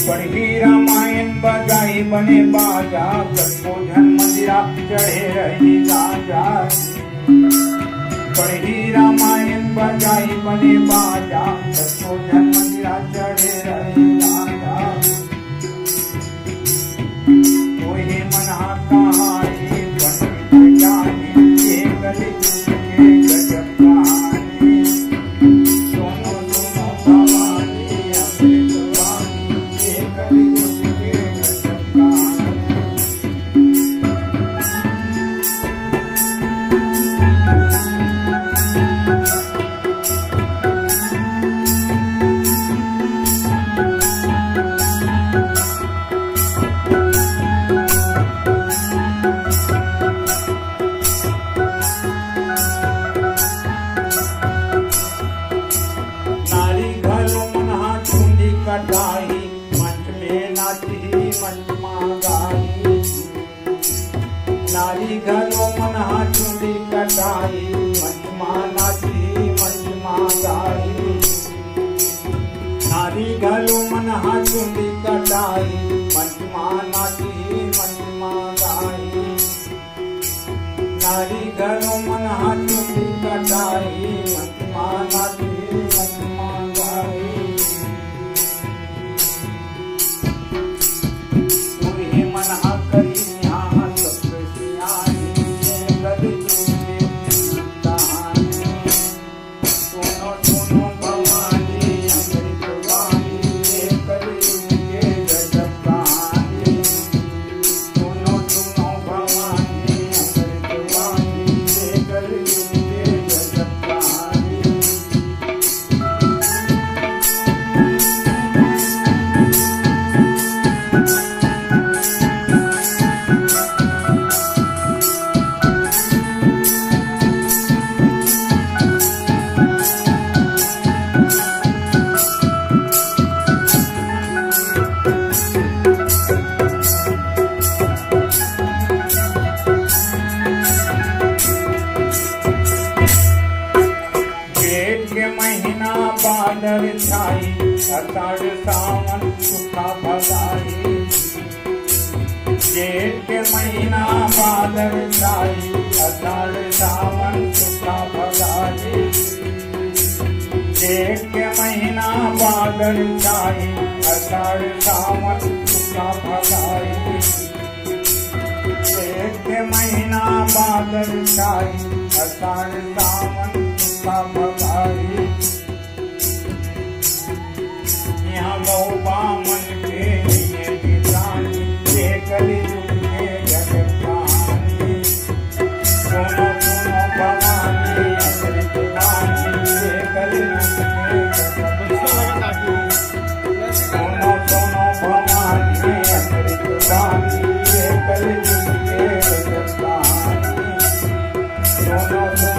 पढ़ी रामायण बजाई बने बाजा, कसको धन मंदिरा चढ़े रही राजा। पढ़ी रामायण बजाई बने बाजा, कसको धन मंदिरा चढ़े रही राजा। कोई मना कहानी पंडित जानी, ये गली के गजब कहानी। सुनो सुनो भवानी अमृत वाणी, ये गली के गजब कहानी। कटाई मंच में नाची मंच मां गाई नारी घरों मन चुंडी कटाई मंच मां नाची मंच मां गाई नारी घरों मन चुंडी कटाई मंच मां नाची मंच मां गाई नारी घरों मन चुंडी कटाई मंच मां नाची मंच मां गाई पूरी मन करी बादल छाई अषाढ़ सावन सुखा भगाई जेठ के महीना बादल छाई अषाढ़ सावन सुखा भगाई जेठ के महीना बादल छाई अषाढ़ सावन सुखा भगाई जेठ के महीना बादल छाई अषाढ़ सावन सुखा भगाई गौ बामन के लिए किसानी ये कलयुग के जग प्राणी सुनो सुनो भवानी अमृत वाणी ये कलयुग के जग प्राणी सुनो सुनो भवानी अमृत वाणी ये कलयुग के जग प्राणी सुनो